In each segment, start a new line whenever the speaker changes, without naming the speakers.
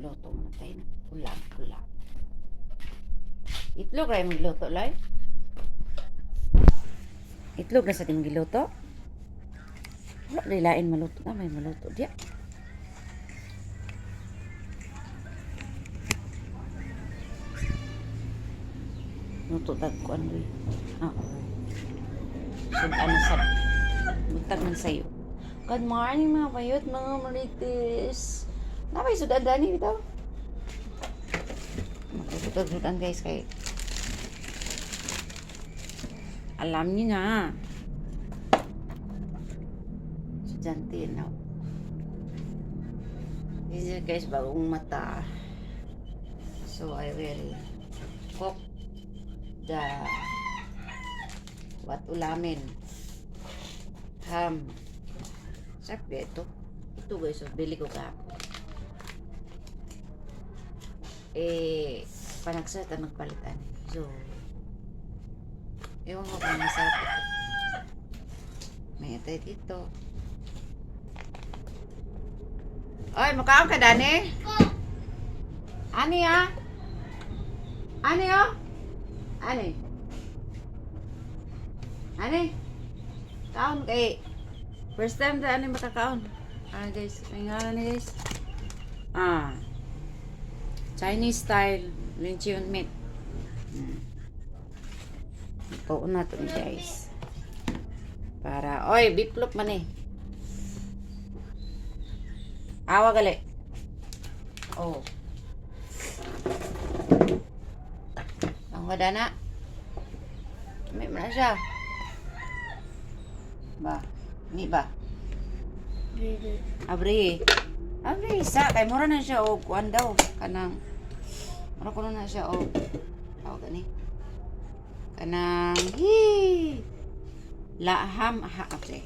Luto mo tayo na. Ulam. Itlog ay magluto, Loy. Itlog na sa ating giluto. Wala lilain maluto na. May maluto diya. Luto tagkuan, Loy. Sundan na sa buntag man sa'yo. Good morning mga payot, mga marites. Napay sudan dani bitaw. Magsudan guys kay alam niyo na. Sudantin na. This is guys bagong mata. So I will cook the what ulamin. Ham. Sarap ito. Ito guys, so bili ko kahapon. Panagsat ang magpalitan. So, ewan ko kung masarap ito. May atay dito. Oy, makaon ka, Dani? Ani, ah? Ani, oh? Ani? Ani? Kaon kay first time na ani makakaon. Guys, may ngalan ni guys. Chinese style luncheon meat. Ito na to guys. Para, oy, biplop man eh. Awa gali. Oh. Ang wada na. May mana siya. Ba? Ni ba? Abri. Abri isa kay mura na siya og kuan daw kanang mura kuno na siya og gani. Kanang laham kasi.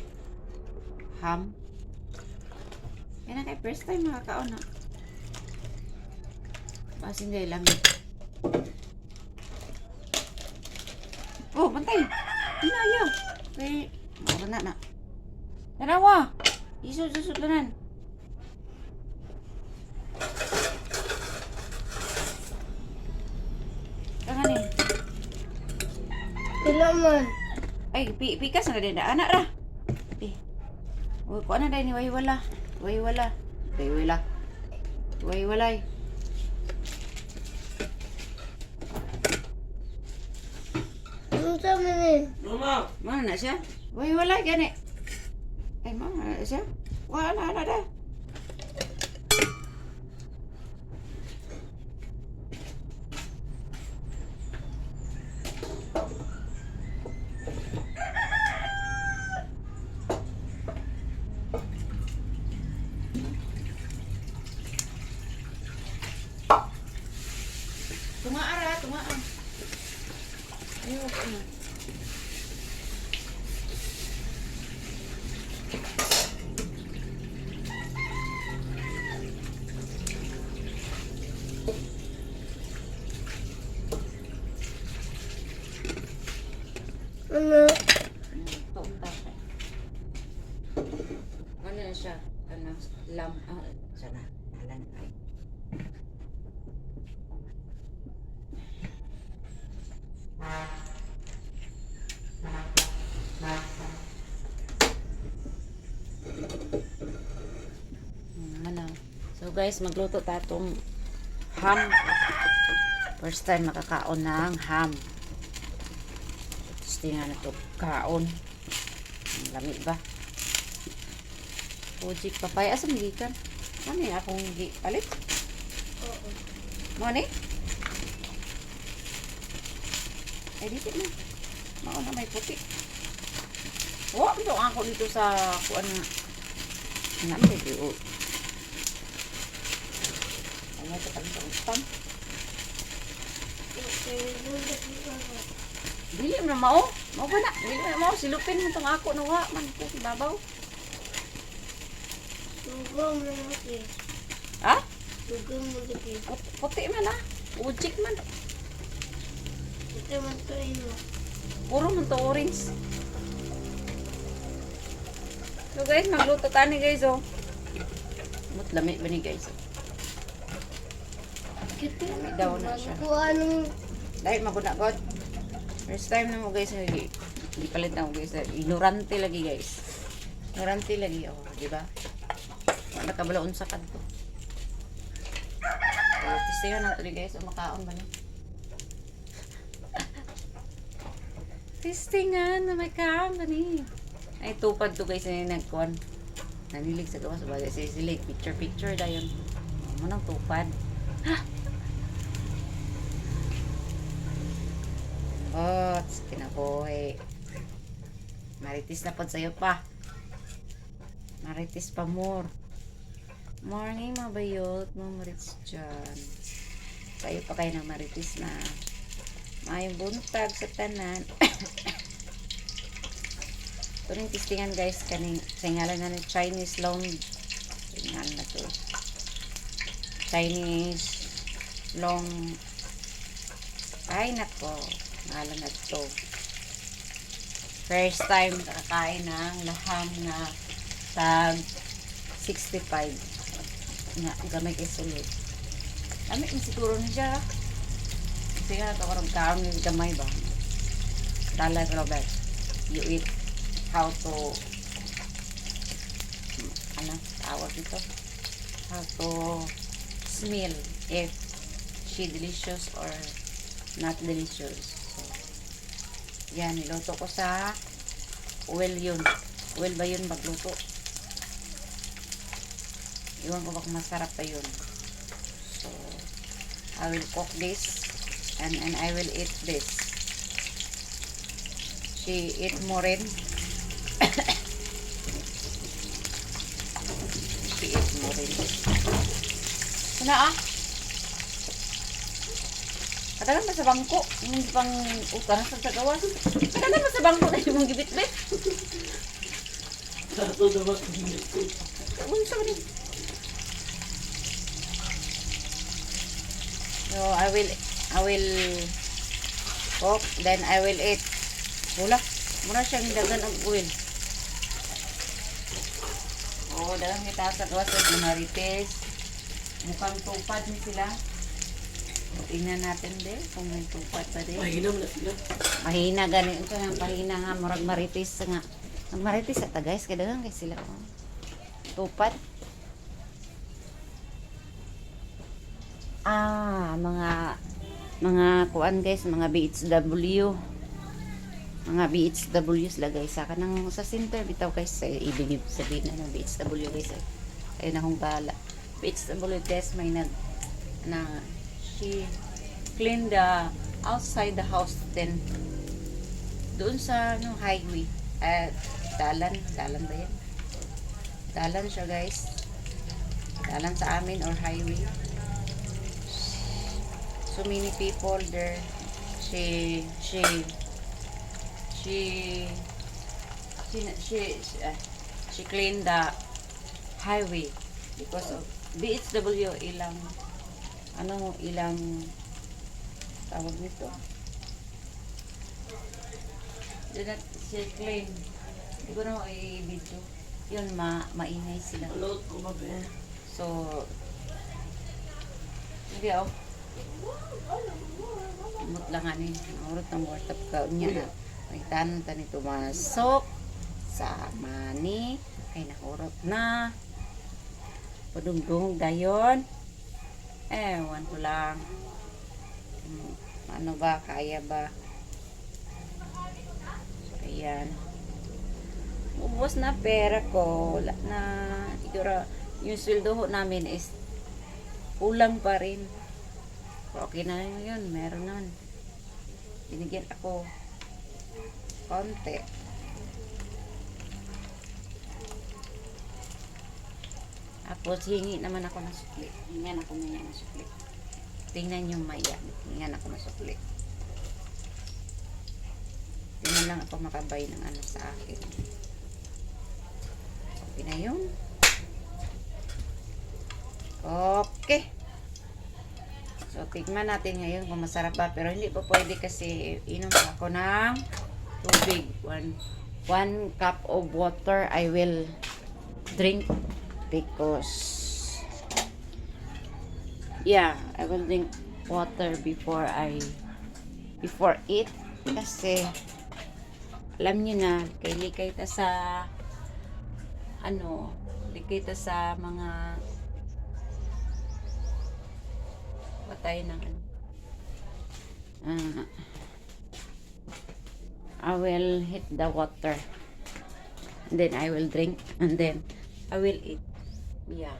Ham. Yan kay first time makakaon na. Basin gay lang. Oh, bantay. Inaya. Kay mura na. Darawa. Isusud lanan. Kangani.
Ilaman.
Ay, pikas na din anak ra. Uy, ko ana dai ni wahiwala. Wahiwala. Wahiwalay.
Ano sa mani?
Mama!
Mana na siya? Wahiwalay gani. Ay, mama na siya? Wala na dah. Tumaan. Ayun ko na.
Ano?
Ano siya? Kanang sana. Nalan ay. So guys, magluto tatong ham. First time makakaon ng ham. Tapos tingnan na ito kaon. Ang lami ba? Ujik papaya. Asa magikan? Ano yung akong palit?
Oo.
Mo ni? Ay, dito na. Mao na may puti. Oh, ito ako dito sa kuan na. Ano ba ito? Ano ito kami sa utang? Dili mo na mao. Mao ba na? Dili mo na mao. Silupin mo itong ako. Nawa man po. Babaw.
Sugong na laki.
Ha?
Sugong mo laki.
Puti man ha. Ujik man.
Ito man to iyo.
Puro man to orange. So guys, magluto tani guys oh. Mutlami ba ni guys?
Kito.
May daw na siya.
Kuha nung
Dahil maguna god. First time na mo guys, hindi palit na mo guys. Ignorante lagi guys. Ignorante lagi, oh, di ba? Nakabalaon sa kanto. So, testingan natin guys, makaon ba niya? Testingan na may kaon ba niya? Ay, tupad to guys na nagkuhan. Nanilig sa gawas, bagay sisilig. Picture dayon. Manang tupad. Oh, kinabuhi. Maritis na pod sa'yo pa. Maritis pa more. Morning, mabayot. Maritis dyan. Sa'yo pa kayo ng maritis na. Mayong buntag sa tanan. Ito rin testingan guys. Kaning, sa ngalan na ng Chinese loan. Tingnan na to. Chinese long. Ay, nako. Ngalan na to. First time nakakain ng laham na tag 65. Nga, gamay kay sulod. Gamay kong siguro na siya. Kasi nga ito karong kaon yung gamay ba? Dalag Robert. You eat how to ano, tawag dito? How to smell if she delicious or not delicious. Yan, niluto ko sa oil yun. Oil ba yun magluto? Iwan ko ba kung masarap pa yun. So, I will cook this and I will eat this. She eat more rin. She eat more rin. Sana ah? Katagan ba sa bangko? Yung pang utang sa gawas. Katagan ba sa bangko na yung gibit-bit?
Satu dapat gini.
Unsa man ni? So I will cook, then I will eat. Wala, muna siyang dagan ang oil. Oh, dagan kita sa gawas ng marites. Mukhang tupad ni sila. Tingnan natin din kung may tupad pa din.
Mahinam na sila.
Mahina gani ito ng pahina nga murag marites nga. Ang marites ata guys, kadagang kay sila oh. Tupad. Mga kuan guys, mga BHW. Mga BHW sila guys. Saka nang sa center bitaw guys, ibig sabihin na ng BHW guys. Ay na kong bala. BHW guys may nag na she cleaned the outside the house then doon sa no, highway dalan ba yan? Dalan siya guys, dalan sa amin or highway. So many people there. She cleaned the highway because of BHW ilang ilang tawag nito. Dinat siya clean. Hindi ko na i-video. Yun, maingay sila.
Load ko mabe.
So, hindi ako. Imot lang ano yun. Urot ng wartap ka. Unya na. May tanan ta nito masok sa mani. Ay, nakurot na. Padungdung dayon. Ewan ko lang. Ano ba? Kaya ba? Ayan. Ubos na pera ko. Wala na. Siguro, yung sweldo ho namin is kulang pa rin. Okay na yun. Meron nun. Binigyan ako konti. Tapos, hingi naman ako ng sukli. Hingan ako maya ng sukli. Tingnan yung maya. Hingan ako ng sukli. Tingnan lang ako makabay ng ano sa akin. Okay na yun. Okay. So, tignan natin ngayon kung masarap ba. Pero hindi pa pwede kasi inom ako ng tubig. One cup of water I will drink because Yeah, I will drink water before eat kasi alam niyo na likay ta sa likay ta sa mga patay ng I will hit the water and then I will drink and then I will eat. Yeah.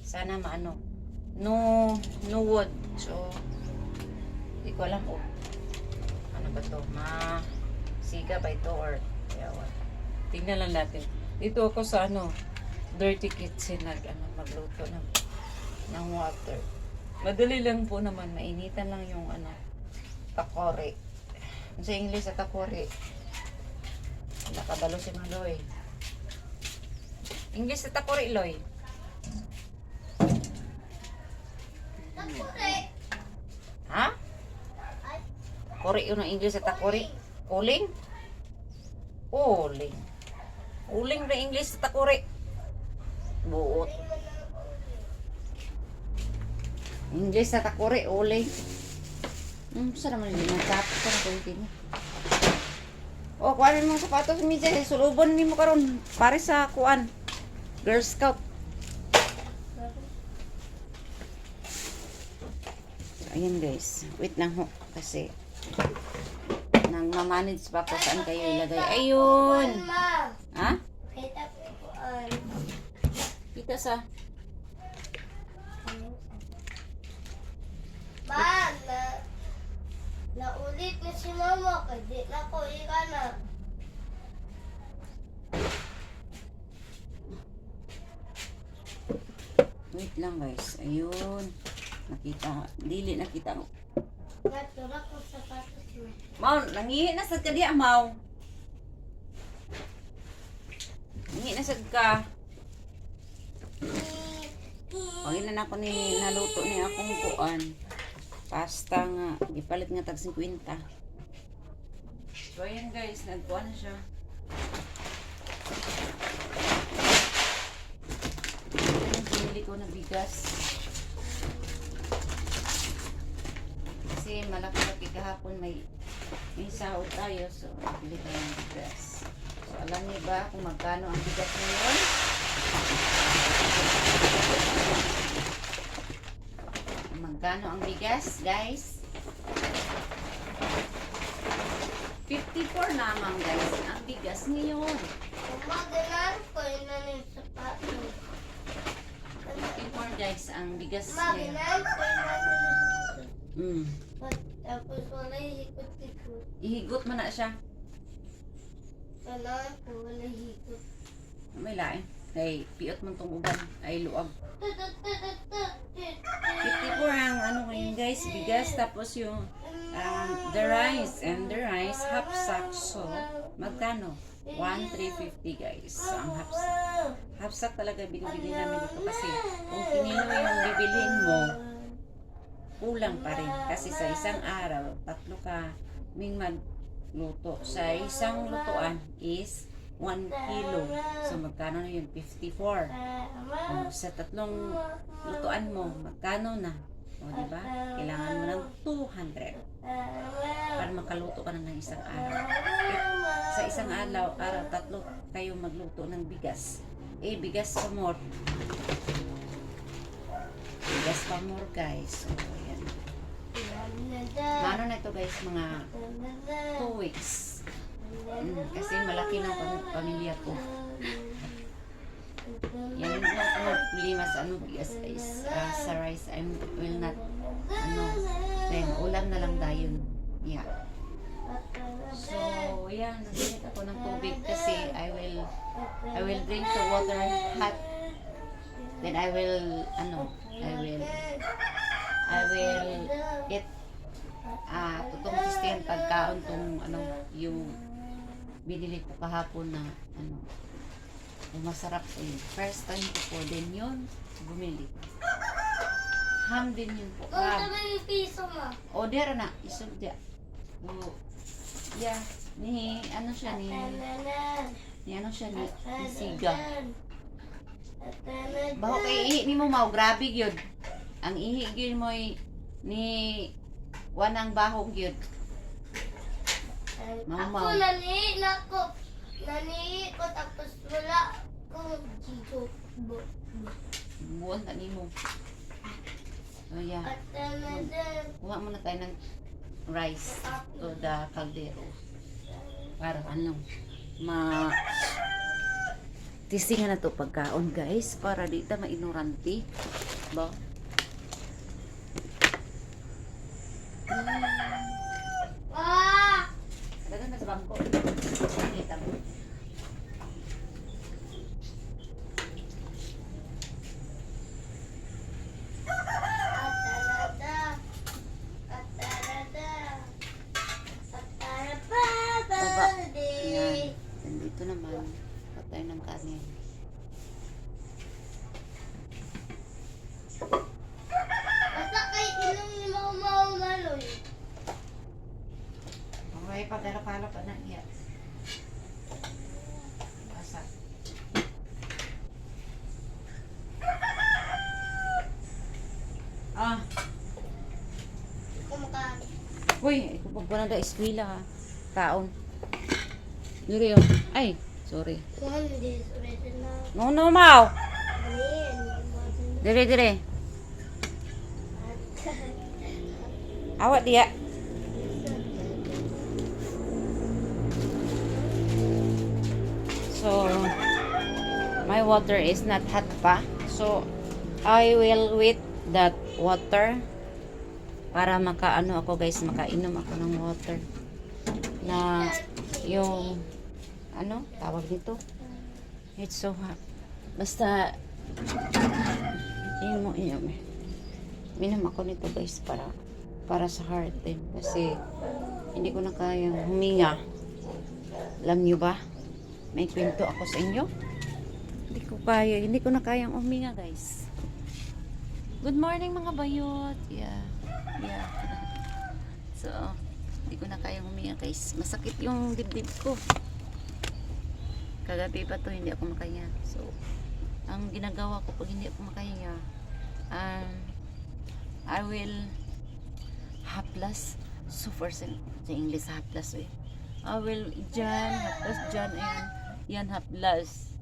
Sana no wood. So hindi ko alam ano ba to? Siga ba ito or yawan? Tingnan lang natin. Dito ako sa dirty kitchen magluto ng water. Madali lang po naman, mainitan lang yung takore. Sa English sa takore. Nakabalo si Maloy. English sa takore, Loy. Ha? Kore yun ang English sa takore. Uling? Uling. Uling na English sa takore. Buot. English sa takore, uling. Saan naman yun? Nagtapos ka na ito yung kuhanin mo sapatos, Mija. Sulubon mo karon pare sa kuan. Girl Scout. Ayan guys. Wait lang ho. Kasi nang mamanage pa ko saan kayo ilagay. Ayun. Ha?
Kita po kuan.
Kita sa
Ba, naulit na si mama, kasi na ko ikana.
wait lang guys. Ayun. Nakita. Dili nakita.
Natura ko sapatos mo.
Mau, nangihi na sa kadiya, Mau. Nangihi na sa ka. Pagin na ako ni naluto ni akong kuan. Pasta nga. Ipalit nga tag 50. So ayan guys, nagkuan na siya. Ayan, pinili ko na bigas. Kasi malaki-laki kahapon may sahod tayo. So, pili tayo ng bigas. So, alam niyo ba kung magkano ang bigas ngayon? Magkano ang bigas, guys? 54 naman, guys. Ang bigas ngayon.
Umagalan ko yun na yung sapatos.
54, guys, ang bigas ngayon.
Umagalan ko yun na yung sapatos. Tapos wala hikot-hikot.
Ihigot mo na siya.
Wala po, wala hikot.
May lain. Ay, piot mo itong uban. Ay, luag. 54 ang ngayon, guys, bigas. Tapos yung the rice. And the rice, half sack. So, magkano? 1,350, guys. So, ang half sack talaga binibili namin dito. Kasi, kung kinilo yung bibiliin mo, kulang pa rin. Kasi sa isang araw, 3 ka ming magluto. Sa isang lutuan is 1 kilo. So, magkano na yun? 54. Sa 3 lutuan mo, magkano na? O, diba? Kailangan mo ng 200 para makaluto ka na ng isang araw. Sa isang araw, 3 kayo magluto ng bigas. Bigas pa more. Bigas pa more, guys. So, ayan. Mano na ito, guys, mga 2 weeks. Kasi malaki ng pamilya ko. Yan yung ako problema sa bigas is sa rice. I will not then ulam na lang dayon. Yeah. So, yan, nagsinit ako ng tubig kasi I will drink the water hot. Then I will eat tutong testihan pagkaon tong yung binili ko kahapon na masarap yun. First time ko po din yun bumili. Ham din yun po.
Kung naman yung piso mo.
Order na. Isog dia. Yeah. Ni siya ni siga. Baho kay ihi ni mo mau. Grabe yun. ang ihi gyud mo ni wanang bahog gyud. Mamaw.
Ako nani ko tapos wala ko dito.
Buwan ta nimo. So yeah.
At another
Kuha muna tayo ng rice to the caldero. Para ano, tisingan na to pagkaon guys. Para di ta mainuranti. Ba?
ah
Dagan na sa bangko. Kita mo. Baba. Yan. Nandito naman. Patay ng kanin.
Basta kay ilong ni Mau Maloy.
Okay, pagkakapalo pa na iya. Basa. Ah,
Kumakain.
uy, ikupag ko na da eskwela ha. Kaon. Diri yun. Ay, sorry.
One this original.
No, no, Mau.
Alin.
Dire, dire. Awak dia. So, my water is not hot pa. So, I will wait that water para makaano ako guys, makainom ako ng water na yung ano, tawag dito. It's so hot. Basta minom ako nito guys para sa heart din kasi hindi ko na kayang huminga. Alam nyo ba? May kwento ako sa inyo. Hindi ko na kayang huminga guys. Good morning mga bayot. Yeah. So, hindi ko na kayang huminga guys. Masakit yung dibdib ko. Kagabi pa to hindi ako makaya. So, ang ginagawa ko pag hindi ako makaya, I will haplas. So first sa English haplas eh. I will haplas ayan. Yan haplas.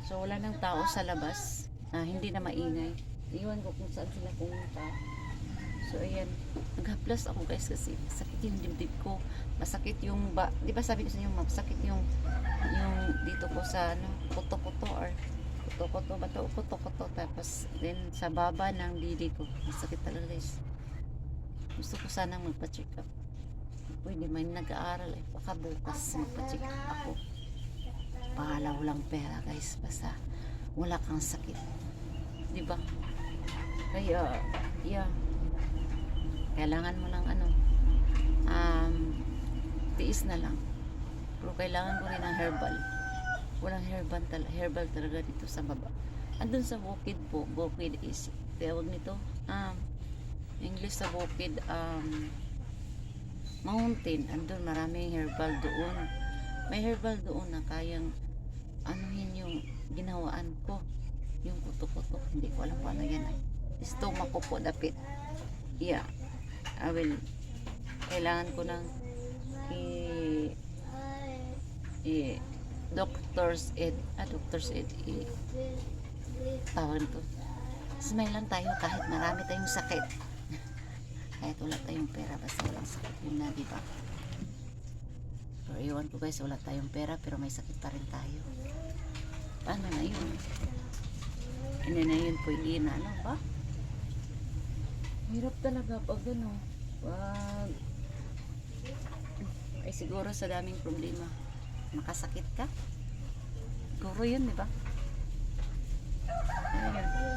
So wala nang tao sa labas. Hindi na maingay. Iwan ko kung saan sila pumunta. So ayan, naghaplas ako guys kasi sakit yung dibdib ko. Masakit yung di ba sabi ko sa inyo, masakit yung dito ko sa ano, kuto-kuto or kuto-kuto tapos then sa baba ng didi ko. Masakit talaga guys. Gusto ko sanang magpa-check up. Pwede may nag-aaral eh. Baka bukas magpa-check up ako. Pahala walang pera guys. Basta wala kang sakit. Diba? Kaya, yeah. Kailangan mo ng ano, tiis na lang. Pero kailangan ko rin ng herbal. Walang herbal talaga dito sa baba. Andun sa bukid po. Bukid is, tawag nito, English sa bukid, mountain. Andun maraming herbal doon. May herbal doon na kayang anuhin yung ginawaan ko. Yung kuto-kuto. Hindi ko alam kung ano yan. Stomach ko po dapit. Yeah. Kailangan ko ng doctor's aid. Tawag nito. Smile lang tayo kahit marami tayong sakit. Kahit wala tayong pera, basta walang sakit. Yun na, diba? Pero iwan ko guys, wala tayong pera pero may sakit pa rin tayo. Paano na yun? Hindi na yun po yun. Ano ba? Hirap talaga pag ano. Pag ay siguro sa daming problema makasakit ka. Siguro yun, diba?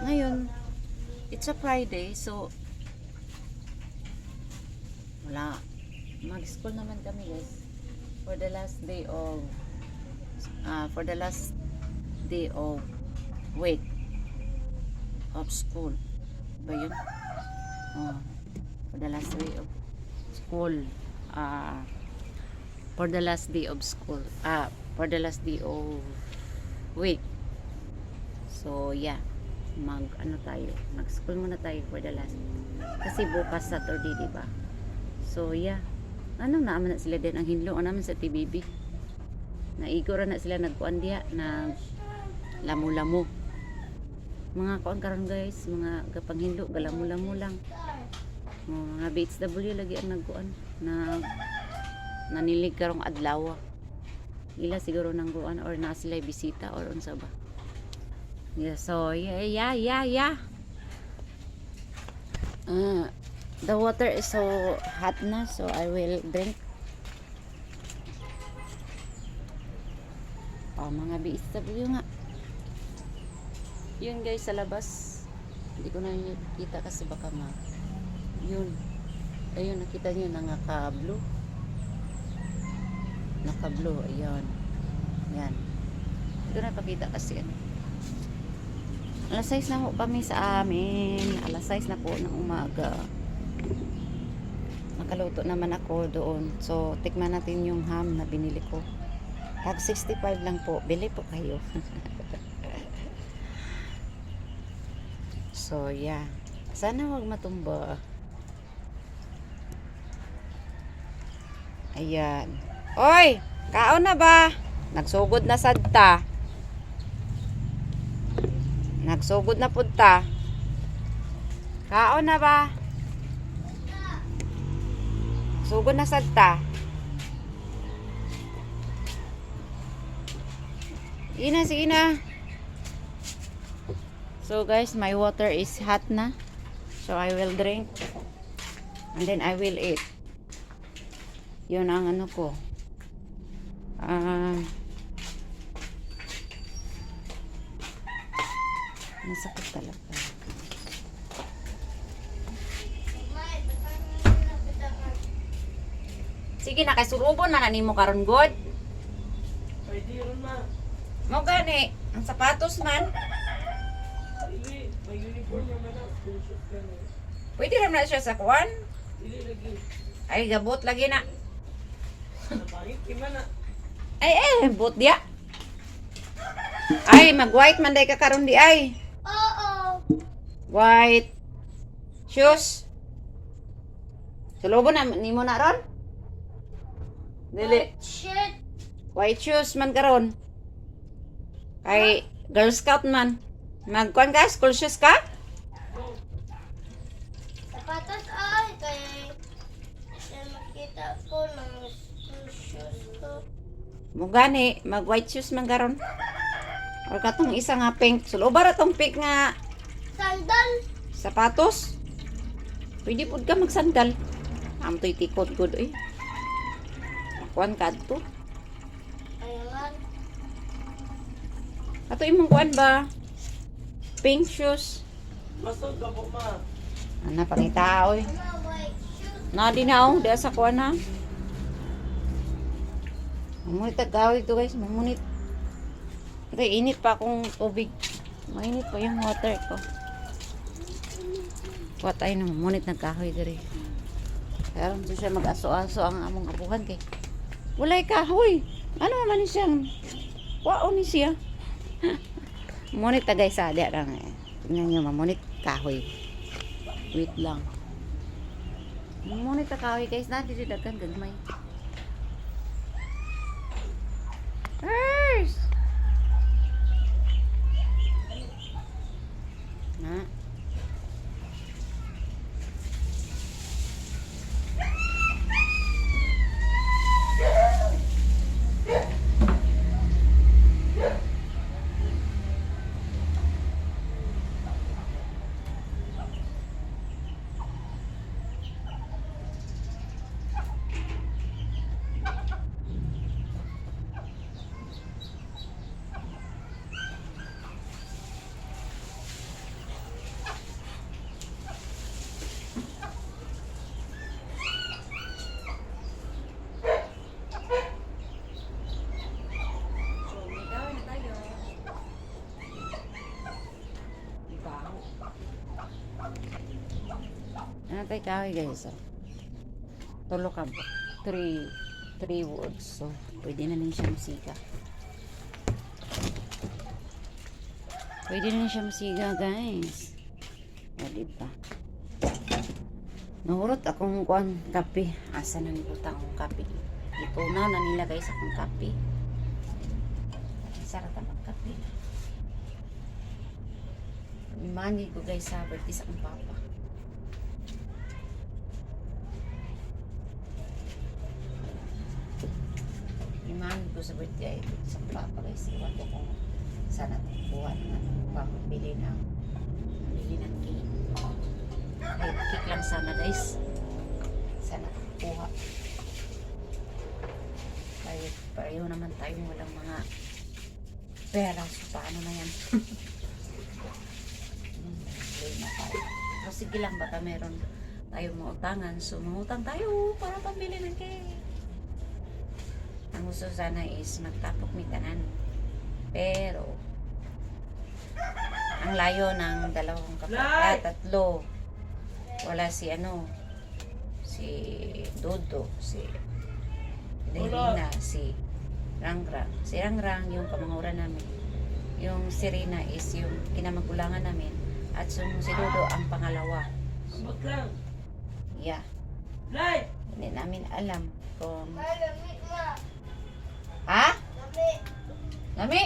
Ngayon, it's a Friday, so wala. Mag-school naman kami guys for the last day of week of school. Ba yun? For the last day of school. For the last day of school. For the last day of week. So yeah, ano tayo, mag-school muna tayo for the last. Kasi bukas Saturday, di ba? So, yeah. Ano naman na sila din ang hinlo naman sa TBB. Naigora na sila nagkuan diya, nag lamu-lamu. Mga kuan karon guys, mga gapang hinlo, galamu-lamu lang. Mga BHW lagi ang nagkuan na nanilig karong adlaw. Ila siguro nang kuan or na sila bisita or unsa ba. Yeah, so yeah. The water is so hot na, so I will drink. Mga BSW nga. Yun guys, sa labas. Hindi ko na nakita kasi baka yun. Ayun, nakita nyo, naka-blue. Naka-blue, ayun. Yan. Hindi ko na pakita kasi ano. Alas 6 na po kami sa amin. Alas 6 na po ng umaga. Nakaluto naman ako doon. So, tikman natin yung ham na binili ko. Tag 65 lang po. Bili po kayo. So, yeah. Sana wag matumba. Ayan. Oy! Kaon na ba? Nagsugod na sadta. Nagsugod na punta. Kaon na ba? Sugod na sadta. Sige na. So guys, my water is hot na. So I will drink. And then I will eat. Yun ang ano ko. Masakit talaga. Sige na, kay surubon na nimo karon good.
Pwede ron ma.
Mo gani, ang sapatos man.
Dili, may uniform naman na. Pinusot ka na.
Pwede rin na siya sa kuwan.
Dili lagi.
Ay, gabot lagi na.
Napangit, kima na.
Ay, bot dia. Ay, mag-white man day ka karon di ay.
Oo.
White shoes. Sulubon na nimo na ron? Dili.
Shit.
White shoes man karon. Ay, Girl Scout man. Magkuan ka? School shoes ka?
Sapatos ay kay makita ko ng school shoes ko.
Mugani, mag white shoes man karon. Or katong isa nga pink. Sulubar atong pink nga
Sandal.
sapatos. Pwede pud ka magsandal. Amtoy tikod good eh. Kuan ka to.
Ayan.
Ato imong kuan ba? Pink shoes.
Masod ka po ma.
Ana pangita oy.
Ano, white shoes.
Na di na oh, di sa kuan na. Mamunit tagaw ito guys, mamunit. Ito init pa akong tubig. Mainit pa yung water ko. Kuha tayo ng mamunit ng kahoy diri. Pero hindi siya mag-aso-aso ang among abuhan kay. Walay kahoy. Ano naman ni siyang? Wao ni siya. Mamunit ta guys sa dia lang eh. Tingnan niyo mamunit kahoy. Wait lang. Mamunit ta kahoy guys na dili daghan gagmay. First. Na. Ano tayo kahoy guys? Oh. Tulo ka ba? Three words. So, pwede na rin siya musika. Pwede na siya masiga, guys. O, diba? Nahurot akong kuan kape. Asa na nibutang akong kape? Itunaw na nila guys akong kape. Sarap ang kape. Imani ko guys sa birthday sa akong papa. Imani ko sa birthday sa akong papa guys. Iwan ko kung sana kukuha ng pambili ng cake. Ay, cake lang sana guys. Sana kukuha. Pareho naman tayong walang mga pera. So, paano na yan? Na tayo. So, sige lang, baka meron tayong mautangan. So, mangutang tayo para pambili ng cake. Ang gusto sana is magtapok mi tanan. Pero, ang layo ng dalawang tatlo. Wala si Dodo, si Delina, si Rangrang. Si Rangrang yung kamanguran namin. Yung si Rina is yung kinamagulangan namin. At si Dodo ang pangalawa.
Ambot lang.
Yeah.
Light!
Hindi namin alam kung...
Lamig na.
Ha?
Lamig.
Lami?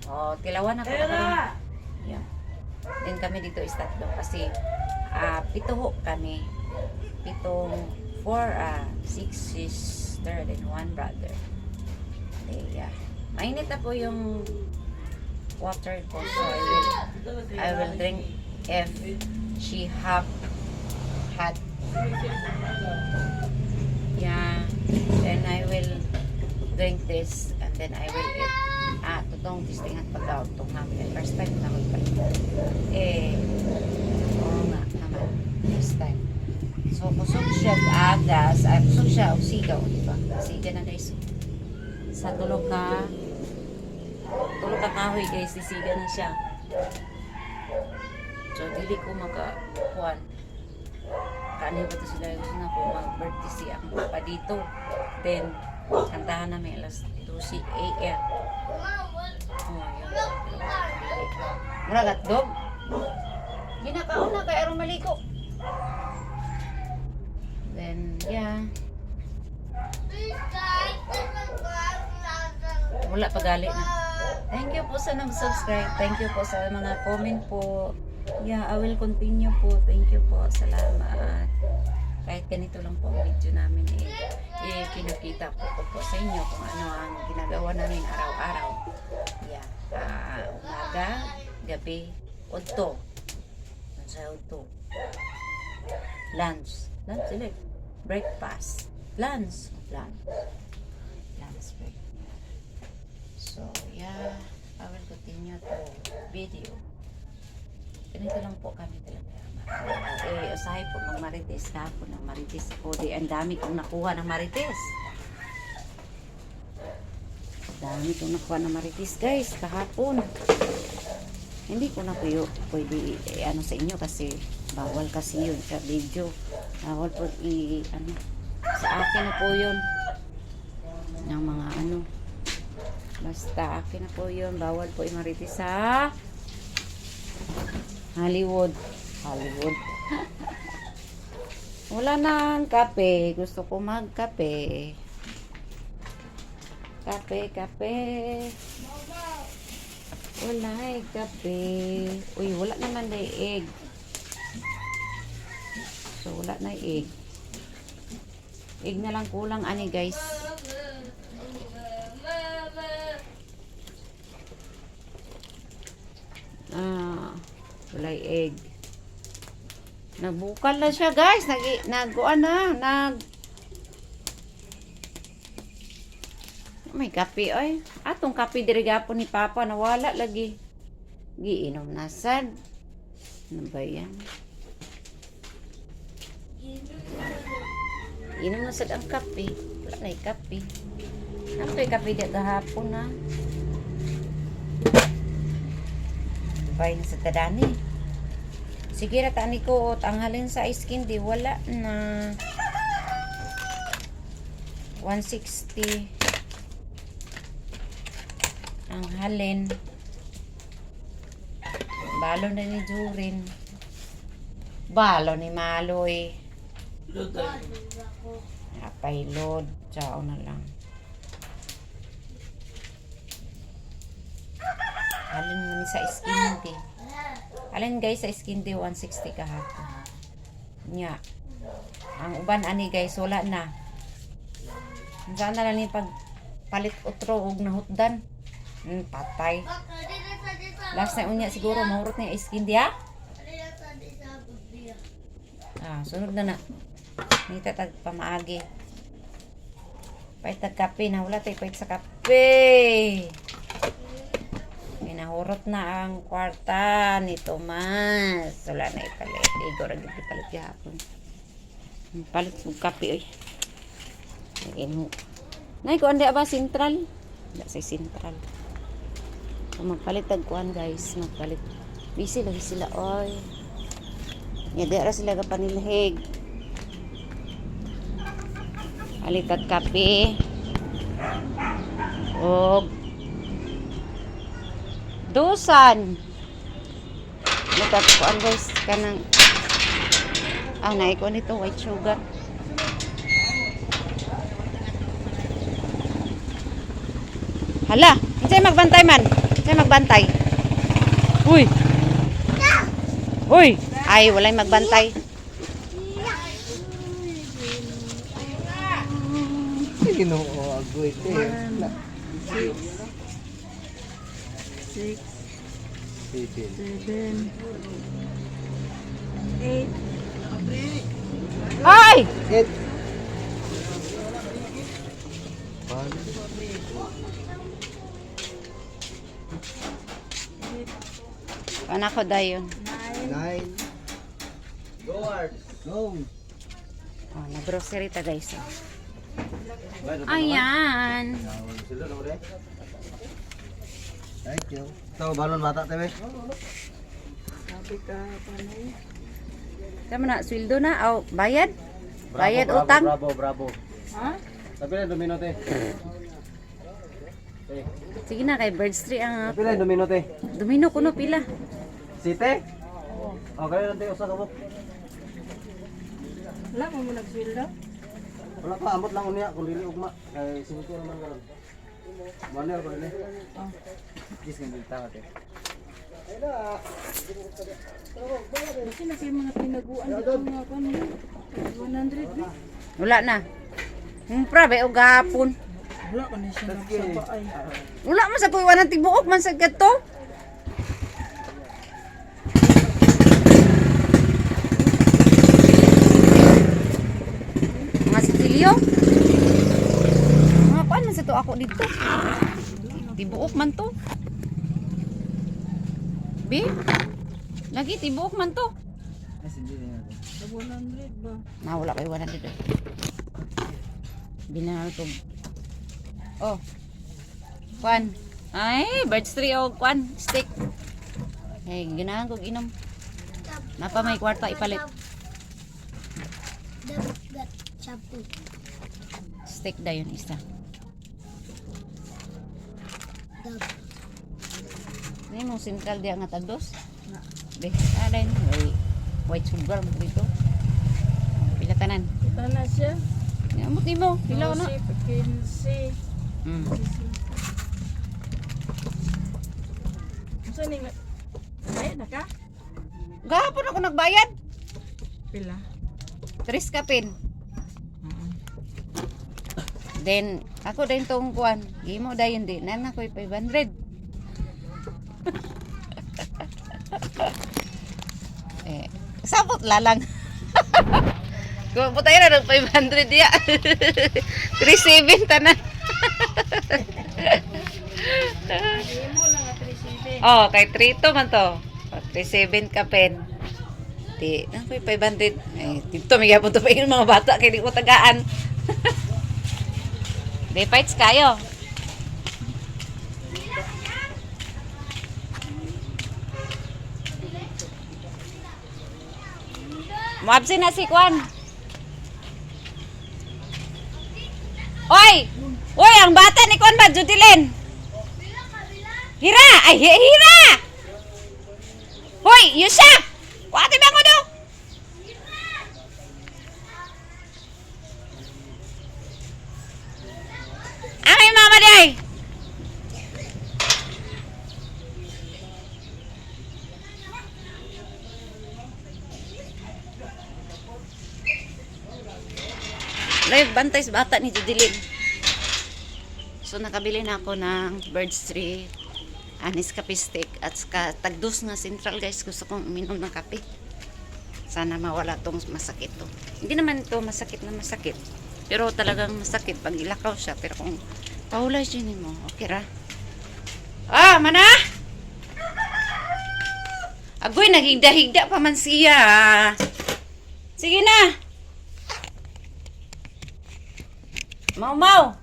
Oh, tilawan ako.
Era!
Yeah. Then kami dito is tatlo kasi 7 kami. 4, 6 sister and 1 brother. Okay, yeah. Mainit na po yung water ko, so I will drink if she hot. Yeah. Then I will drink this and then I will eat. Tutong tistingan pag daw itong namin. First time na magpalit. Oo nga naman. First time. So, kusog siya agas. Kusog siya o sigaw, diba? Siga na guys. Sa tulog ka kahoy guys. Sisiga na siya. So, dili ko makakuan. Kaano ba ito sila? Gusto na po mag-birthday si ang papa dito. Then, kantahan namin alas 2 a.m. Oh, yun. Mura gatdog. Ginakaon na kay aron maliko. Then, yeah. Wala pagali na. Thank you po sa nag-subscribe. Thank you po sa mga comment po. Yeah, I will continue po. Thank you po. Salamat. Kahit ganito lang po ang video namin pinakita po sa inyo kung ano ang ginagawa namin araw-araw. Yeah. Umaga, gabi, udto. Sa udto. Lunch ulit. Breakfast. Lunch break. So, yeah. I will continue to video. Ganito lang po kami talaga. Usahay po mag-marites kahapon ng marites ako. Ang dami kong nakuha ng marites. Guys kahapon. Hindi ko na pwede sa inyo kasi bawal kasi yun sa video. Bawal po sa akin na po yun ng mga basta akin na po yun. Bawal po i-marites sa Hollywood. Wala nang kape. Gusto ko magkape. Kape. Wala kape. Uy, wala naman na egg. So, wala na egg. Egg na lang kulang, ani guys. Wala egg. Nagbukal na siya guys. May kape ay. Atong kape dirigapon ni Papa nawala lagi. Giinom na sad. Ano ba yan? Inom na sad ang kape. Wala na kape. Ano yung kape di gahapon na? Bayan sa tadani. Sige ratani ko tanghalin sa ice candy wala na 160 ang halin balo na ni Jurin. Balo ni Maloy.
Load tayo.
Apay load. Tsao na lang. Alin mo ni sa skin tea. Alin guys sa skin tea 160 kahapon. Nya. Ang uban ani guys wala na. Saan na lang ni pag palit utro og nahutdan. Patay. Last na unya siguro mahurot na yung skin dia. Sunod na na. Nita tag pamaagi. Pait tag kape na wala tay pait sa kape. Minahurot na ang kwarta ni Tomas. Wala na ipalit. Igor ang ipalit gihapon. Palit og kape oy. Nay ko andi ba sentral? Wala say sentral. So, magpalit tag kuan guys, magpalit. Busy lagi sila oy. Nya di ra sila ka panilhig. Alitag kape. Og dosan. Alitag kuan guys kanang naiko nito white sugar. Hala, sa'yo magbantay man. Sa'yo magbantay. Uy. Uy. Ay, walay magbantay.
Ginoo agoy te.
6,
7.
7, 8.
Ay!
It.
Anak ko dayon.
9. Go.
Oh, na-grocery ta guys. Ayan.
Thank you. Ito, balon bata tebe.
Sabi ka, panay.
Tama na, sweldo na. Oh, bayad? Bayad utang?
Bravo.
Ha?
Sabi na domino te.
Sige na, kay Birds Tree ang
Sabi na domino te.
domino kuno pila.
Site? Okay lang te usa ka mo.
Wala mo nagsweldo?
Wala pa amot lang unya kung dili ugma. Kay singko naman karon. Maner ko ni.
Oh.
Gis nga dita te.
Kasi na kayo mga pinaguan dito mga pan. 100 na.
Wala na. Prabe o gapon.
Wala ka na siya nagsaba ay.
Wala man sa kuiwan ng tibuok man sa gato. Mga sitilyo. Mga kuan man sa to ako dito. Tibuok man to. Bi? Lagi tibuok man to.
Sa 100 ba?
Wala kayo 100 dito. Binahal ko. Oh. Kwan. Ay, Birds Tree o kwan. Stick. Eh, ginahan ko inom. Napa may kwarta ipalit.
That shampoo.
Stick da yun isa. Ini mong sentral dia nga tagdos. Be, ada yun. White sugar mo dito. Pila tanan.
Kita na siya.
Amot ni mo. Pila ko na.
15.
Hmm.
Saan nga? Bayad na ka?
Gahapon ako nagbayad.
Pila?
3 kapin. Then, ako din tong kuan. Gimo dayon din. Nan ako 500. Sabot lalang. Kung putay na ng 500 ya. 37 tanan.
Mo lang at 37.
Oh, kay 3 to man to. 37 ka pen. Di, nang 500. Eh, dito may gapon to pa yung mga bata kay di ko tagaan. Di fights kayo. Mabsin na si Kwan. Oy! Oy, ang bata ni Kwan ba, Judilyn? Hira! Ay, Hira! Hoy, Yusha! Kuwate ba ko do? Ay, mama day! Live bantay sa bata ni Judilin. So nakabili na ako ng Birds 3 anis kape stick at saka tagdos nga Central guys. Gusto kong uminom ng kape. Sana mawala tong masakit to. Hindi naman ito masakit na masakit. Pero talagang masakit pag ilakaw siya. Pero kung paulay siya mo, okay ra. Ah, mana? Agoy, naghigda-higda pa man siya. Sige na. Mau.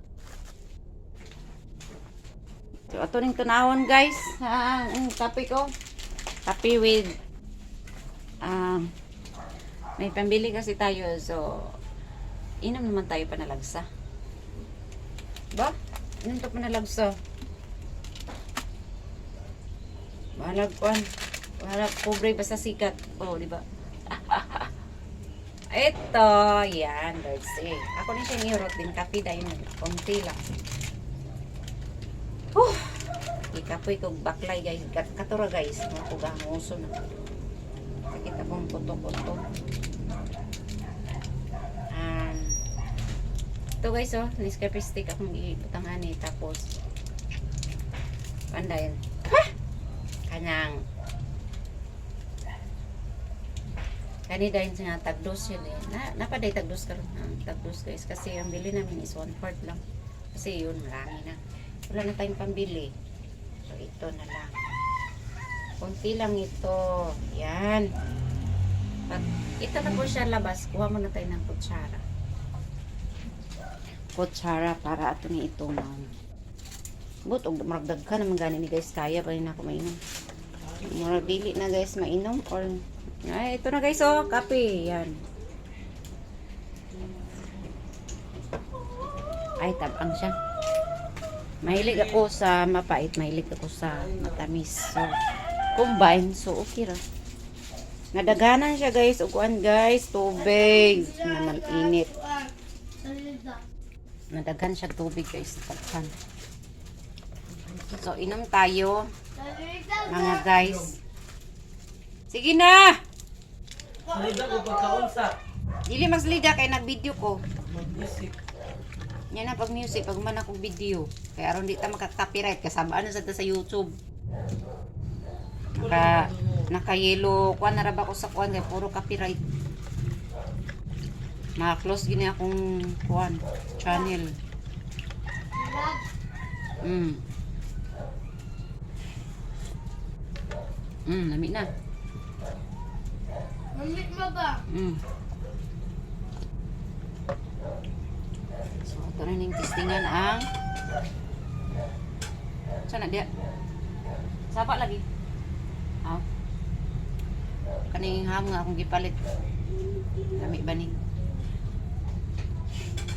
So, ato ning tunawon guys. Ang kape ko. Kape with may pambili kasi tayo. So, inom naman tayo panalagsa. Ba? Inom to panalagsa. Bahalag kuan. Bahalag pobre basta sikat. Oh, di ba? Ito, yan, Birds 3. Ako na siya ngirot din, kape dahil konti lang. Ikapoy ko baklay guys, katura guys, mga kugangoso na. Sakit akong puto-puto. Ito guys, oh, Nescafe stick akong ibutangan eh, tapos, pandayin. Kanyang, kani dahil sa tagdos yun eh. Napaday tagdos karon ng tagdos guys. Kasi ang bili namin is 1/4 lang. Kasi yun, marami na. Wala na tayong pambili. So, ito na lang. Kunti lang ito. Yan. Pag ito na po siya labas, kuha muna tayo ng kutsara. Kutsara para ato ni ito na. But, og maragdag ka naman gani ni guys. Kaya pa rin ako mainom. Murag dili na guys mainom or ay, ito na guys, oh, kape. Yan. Ay, tabang siya. Mahilig ako sa mapait, mahilig ako sa matamis. So, combine. So, okay ra. Nadaganan siya guys. Uguan guys, tubig. Naman init. Nadagan siya tubig guys. Taghan. So, inom tayo. Mga guys. Sige na!
Salida ko pagkaunsa.
Dili magsalida kay nag-video ko.
Mag-music.
Yan na pag music, pag man akong video. Kaya aron di ta maka-copyright kasabaan na sa ta sa YouTube. Naka-yellow kuan na ra ba ko sa kuan kay puro copyright. Ma-close gini akong kuan channel. Lami na.
Mamit mo ba?
So, ito na yung testingan ang sana dia sapa lagi kaning ham nga akong gipalit lami ba ni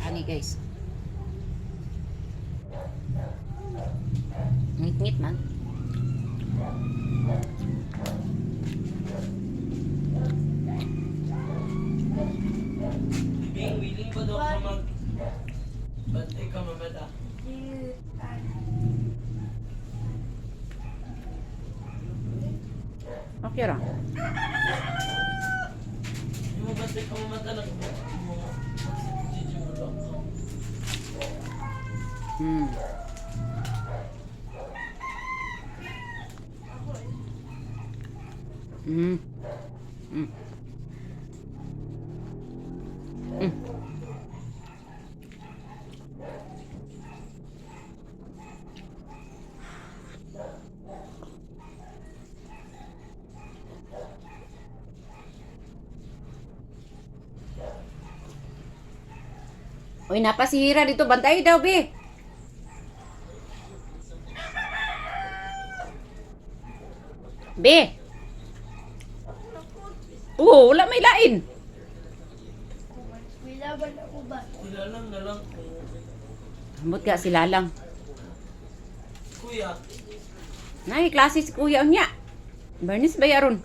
ani guys ngit-ngit man.
Willing ba daw ka mag... Ba't ikaw mamata?
Okay ra.
Yung ba't ikaw mamata lang mo?
Uy, napasihira dito. Bantay daw, be. Be. Oo, wala may lain.
May laban ako ba?
Sila lang na lang.
Ambot ka sila lang.
Kuya.
Nay, klase si kuya niya. Bernice ba yaron?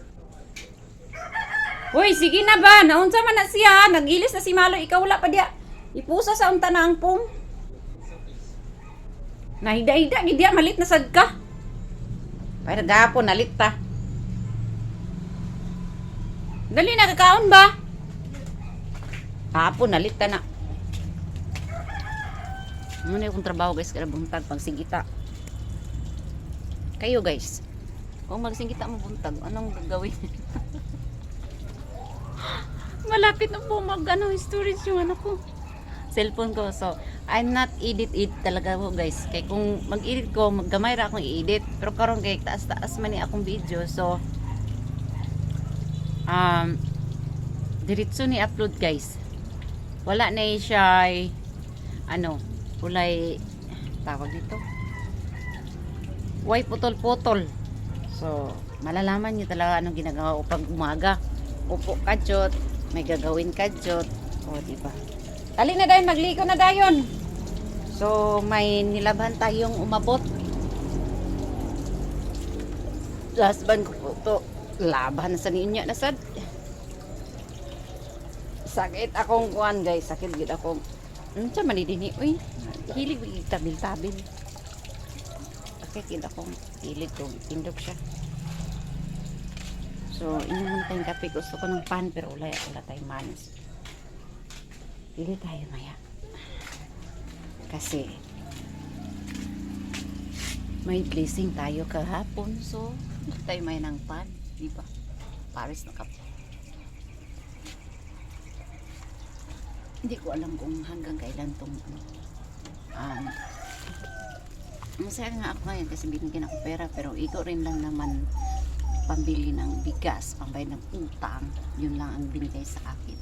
Hoy, sige na ba? Naunsa man na siya. Nagilis na si Maloy. Ikaw wala pa diya. Ipusa sa unta na ang pong. Nahida-hida. Gidiya, malit na sad ka. Para gapon, nalit ta. Dali na, kakaon ba? Hapon, nalit ta na. Ano yung trabaho guys, kada buntag, pagsigita. Kayo guys, kung magsigita mo buntag, anong gagawin? Malapit na po storage yung ano ko. Cellphone ko. So, I'm not edit it talaga po guys. Kaya kung mag-edit ko, gamay ra akong i-edit. Pero karon kay taas-taas man ni akong video. So, diretso ni upload guys. Wala na siya ulay tawag dito. Way putol-putol. So, malalaman niyo talaga anong ginagawa ko pag umaga. Upo kadyot, may gagawin kadyot. O, diba? Dali na dayon, magligo na dayon. So, may nilabhan tayong umabot. Husband ko po to. Laban sa ninyo na sad. Sakit akong kuan guys. Sakit gid akong. Ano siya manidini? Uy, hilig tabil-tabil. Sakit gid akong hilig ko. Tindog siya. So, inom muna tayong kape. Gusto ko ng pan pero wala tayong manis. Pili tayo maya. Kasi may blessing tayo kahapon. So, hindi tayo may ng pan. Diba? Paris na kape. Hindi ko alam kung hanggang kailan tong masaya nga ako ngayon kasi binigyan ako pera pero iko rin lang naman pambili ng bigas, pambayad ng utang. Yun lang ang binigay sa akin.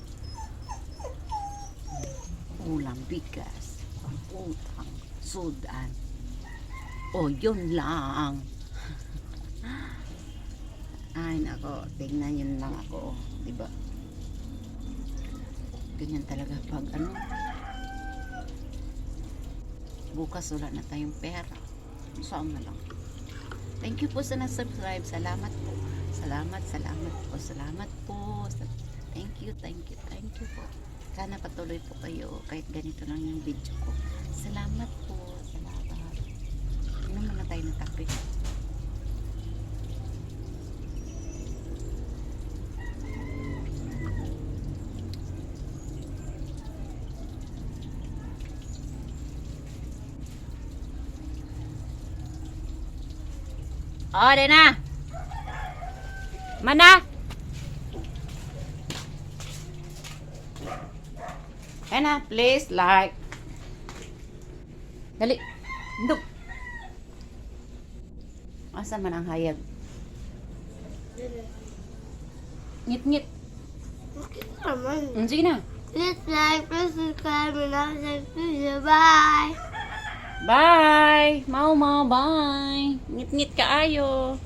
Ulam, bigas, pang-utang, sudan. O, yun lang. Ay, nako, tignan yun lang ako. Diba? Ganyan talaga pag bukas wala na tayong pera. Saan na lang. Thank you po sa nag-subscribe. Salamat po. Salamat po. Thank you po. Sana patuloy po kayo kahit ganito lang yung video ko. Salamat po. Salamat. Inom muna tayo ng kape. Oh, na. Mana? Ana, please like. Dali. Duk. Asa man ang hayag? Ngit-ngit.
Okay naman.
Sige na.
Please like, please subscribe, and I'll see you. Bye!
Bye. Mau, bye. Ngit-ngit kaayo.